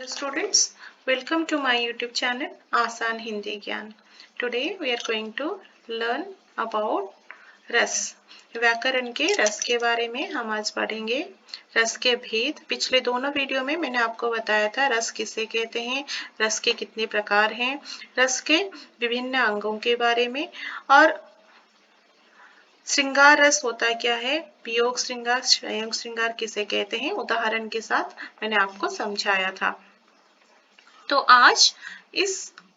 Hello students, welcome to my YouTube channel आसान हिंदी ज्ञान. Today we are going to learn about रस. व्याकरण के रस के बारे में हम आज पढ़ेंगे. रस के भेद. पिछले दोनों वीडियो में मैंने आपको बताया था रस किसे कहते हैं, रस के कितने प्रकार हैं, रस के विभिन्न अंगों के बारे में और श्रृंगार रस होता क्या है, वियोग श्रृंगार, संयोग श्रृंगार किसे कहते हैं, उदाहरण के साथ मैंने आपको समझाया था. तो आज इस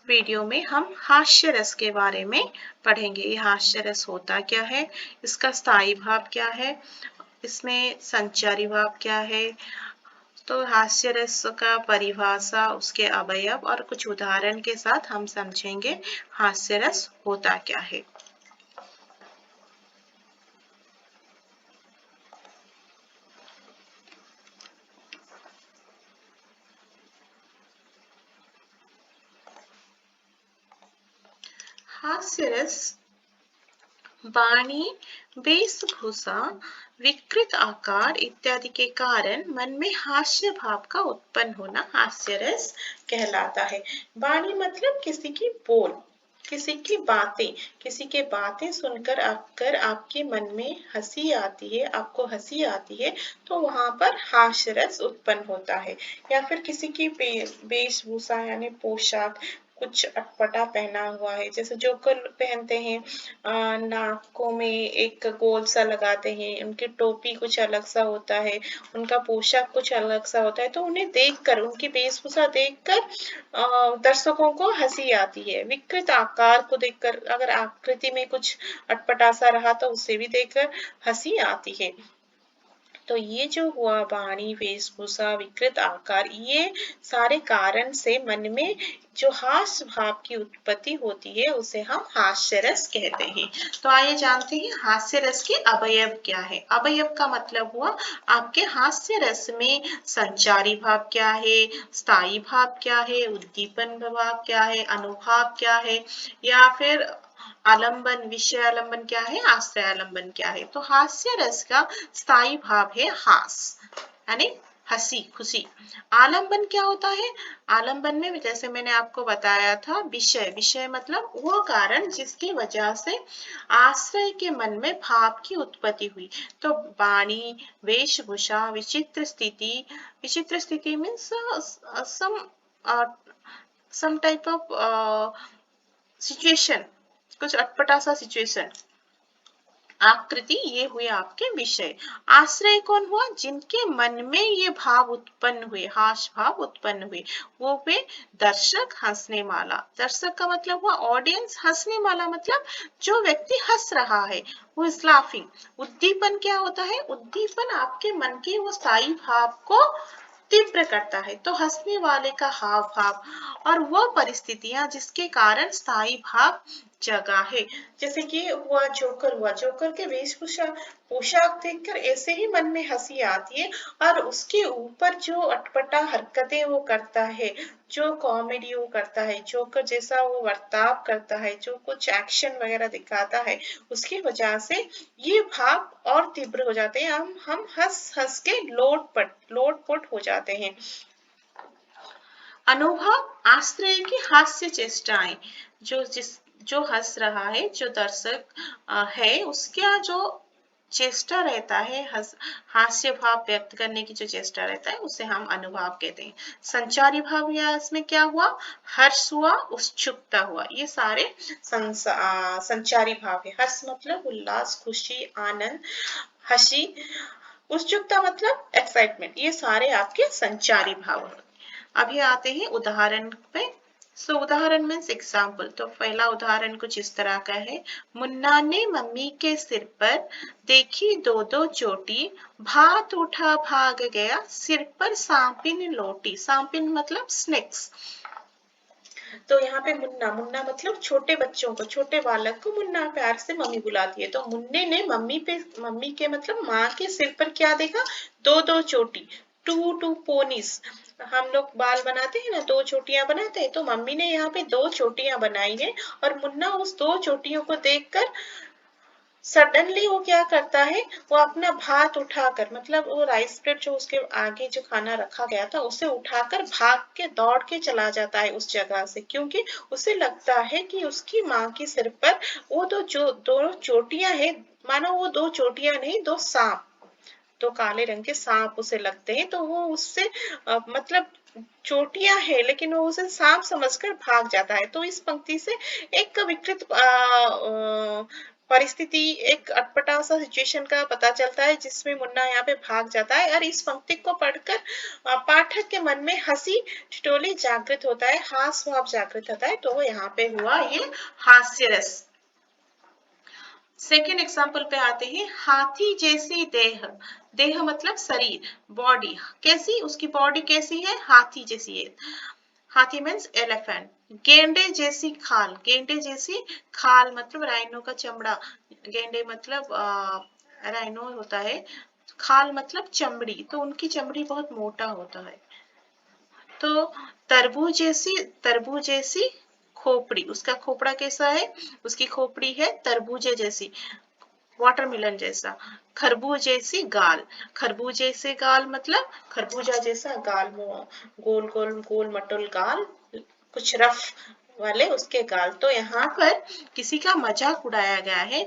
वीडियो में हम हास्य रस के बारे में पढ़ेंगे. ये हास्य रस होता क्या है, इसका स्थायी भाव क्या है, इसमें संचारी भाव क्या है. तो हास्य रस का परिभाषा, उसके अवयव और कुछ उदाहरण के साथ हम समझेंगे हास्य रस होता क्या है. हास्यरस वाणी, वेशभूषा, विकृत आकार इत्यादि के कारण मन में हास्य भाव का उत्पन्न होना हास्यरस कहलाता है. वाणी मतलब किसी की बोल, किसी की बातें, किसी के बातें सुनकर अगर आपके मन में हंसी आती है, आपको हंसी आती है, तो वहां पर हास्य रस उत्पन्न होता है. या फिर किसी की वेशभूषा यानी पोशाक, कुछ अटपटा पहना हुआ है, जैसे जोकर पहनते हैं, नाकों में एक गोल सा लगाते हैं, उनकी टोपी कुछ अलग सा होता है, उनका पोशाक कुछ अलग सा होता है, तो उन्हें देखकर, उनकी वेशभूषा देखकर दर्शकों को हंसी आती है. विकृत आकार को देखकर, अगर आकृति में कुछ अटपटा सा रहा तो उसे भी देखकर हंसी आती है. तो ये जो हुआ वाणी, वेशभूषा, विकृत आकार, ये सारे कारण से मन में जो हास्य भाव की उत्पत्ति होती है उसे हम हास्य रस कहते हैं. तो आइए जानते हैं हास्य रस के अवयव क्या है. अवयव का मतलब हुआ आपके हास्य रस में संचारी भाव क्या है, स्थायी भाव क्या है, उद्दीपन भाव क्या है, अनुभाव क्या है, या फिर आलंबन, विषय आलंबन क्या है, आश्रय आलंबन क्या है. तो हास्य रस का स्थायी भाव है हास यानी हंसी, खुशी. आलंबन क्या होता है, आलंबन में जैसे मैंने आपको बताया था विषय, विषय मतलब वो कारण जिसकी वजह से आश्रय के मन में भाव की उत्पत्ति हुई. तो वाणी, वेशभूषा, विचित्र स्थिति, विचित्र स्थिति means some type of situation, कुछ अटपटा सा सिचुएशन. आकृति, ये हुए आपके विषय. आश्रय कौन हुआ, जिनके मन में ये भाव उत्पन्न हुए, हास्य भाव उत्पन्न हुए, वो हुए दर्शक, हंसने वाला. दर्शक का मतलब हुआ ऑडियंस, हंसने वाला मतलब जो व्यक्ति हंस रहा है, वो इज लाफिंग. उद्दीपन क्या होता है, उद्दीपन आपके मन के वो स्थायी भाव को तीव्र करता है. तो हंसने वाले का हाव भाव और वह परिस्थितियां जिसके कारण स्थायी भाव जगा है. जैसे कि हुआ जोकर, हुआ जोकर के वेशभूषा, पोशाक देखकर ऐसे ही मन में हंसी आती है, और उसके ऊपर जो अटपटा हरकतें वो करता है, जो कॉमेडी वो करता है, जोकर जैसा वो बर्ताव करता है, जो कुछ एक्शन वगैरह दिखाता है, उसकी वजह से ये भाव और तीव्र हो जाते हैं. हम हंस हंस के लोटपोट हो जाते हैं. अनुभव, आश्रय की हास्य चेष्टाएं, जो हंस रहा है, जो दर्शक है, उसका जो चेष्टा रहता है, हास्य भाव व्यक्त करने की जो चेष्टा रहता है, उसे हम अनुभाव कहते हैं. संचारी भाव या इसमें क्या हुआ, हर्ष हुआ, उत्सुकता हुआ, ये सारे संचारी भाव है. हर्ष मतलब उल्लास, खुशी, आनंद, हंसी. उत्सुकता मतलब एक्साइटमेंट. ये सारे आपके संचारी भाव हैं. अभी आते हैं उदाहरण पे. सो उदाहरण मीन्स एग्जाम्पल. तो पहला उदाहरण कुछ इस तरह का है. मुन्ना ने मम्मी के सिर पर देखी दो दो चोटी, भात उठा भाग गया, सिर पर सांपिन लोटी. सांपिन मतलब स्नेक्स. तो यहाँ पे मुन्ना, मुन्ना मतलब छोटे बच्चों को, छोटे बालक को मुन्ना प्यार से मम्मी बुलाती है. तो मुन्ने ने मम्मी के मतलब माँ के सिर पर क्या देखा, दो दो चोटी, टू पोनीस. हम लोग बाल बनाते हैं ना, दो चोटियां बनाते हैं, तो मम्मी ने यहाँ पे दो चोटियां बनाई है, और मुन्ना उस दो चोटियों को देखकर सडनली वो क्या करता है, वो अपना भात उठाकर, मतलब वो राइस प्लेट जो उसके आगे जो खाना रखा गया था उसे उठाकर भाग के दौड़ के चला जाता है उस जगह से, क्योंकि उसे लगता है कि उसकी माँ के सिर पर वो दो चोटियां है, मानो वो दो चोटियां नहीं, दो सांप, तो काले रंग के सांप उसे लगते हैं, तो वो उससे मतलब चोटियां है लेकिन वो उसे सांप समझकर भाग जाता है। तो इस पंक्ति से एक विकृत परिस्थिति, एक अटपटा सा सिचुएशन का पता चलता है जिसमें मुन्ना यहाँ पे भाग जाता है, और इस पंक्ति को पढ़कर पाठक के मन में हंसी ठिठोली जागृत होता है, हास्य भाव जागृत होता है, तो वो यहाँ पे हुआ ये हास्य रस। सेकेंड एग्जाम्पल पे आते हैं, हाथी जैसी देह, देह मतलब शरीर, बॉडी, कैसी उसकी बॉडी कैसी है, हाथी जैसी है, हाथी मीन्स एलिफेंट। गेंडे जैसी खाल, गेंडे जैसी खाल मतलब राइनो का चमड़ा, गेंडे मतलब राइनो होता है, खाल मतलब चमड़ी, तो उनकी चमड़ी बहुत मोटा होता है। तो तरबूज जैसी खोपड़ी, उसका खोपड़ा कैसा है, उसकी खोपड़ी है तरबूजे जैसी, वाटरमेलन जैसा। खरबूज जैसी गाल, खरबूज जैसे गाल मतलब खरबूजा जैसा गाल, गोल गोल गोल मटोल गाल, कुछ रफ वाले उसके गाल। तो यहाँ पर किसी का मजाक उड़ाया गया है,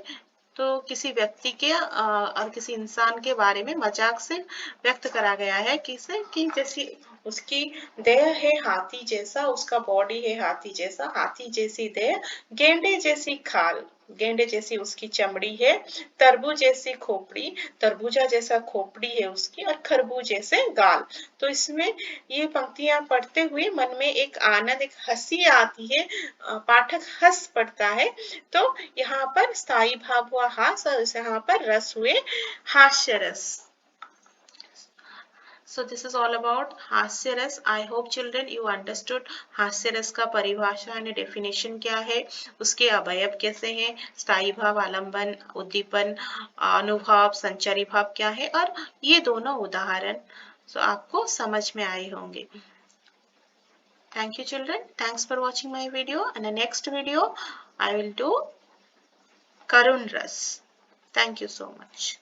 तो किसी व्यक्ति के और किसी इंसान के बारे में मजाक से व्यक्त करा गया है, किसे कि जैसी उसकी देह है हाथी जैसा, उसका बॉडी है हाथी जैसा, हाथी जैसी देह, गेंडे जैसी खाल, गेंडे जैसी उसकी चमड़ी है, तरबूज जैसी खोपड़ी, तरबूजा जैसा खोपड़ी है उसकी, और खरबूज जैसे गाल। तो इसमें ये पंक्तियां पढ़ते हुए मन में एक आनंद, एक हंसी आती है, पाठक हंस पड़ता है। तो यहाँ पर स्थाई भाव हुआ हास, और यहाँ पर रस हुए हास्य रस। So this is all about हास्य रस. I hope children you understood हास्य रस का परिभाषा यानी डेफिनेशन क्या है, उसके अवयव कैसे हैं, स्थायी भाव, आलंबन, उद्दीपन, अनुभाव, संचारी भाव क्या है, और ये दोनों उदाहरण आपको समझ में आए होंगे। Thank you children. Thanks for watching my video. And the next video I will do Karun Ras. Thank you so much.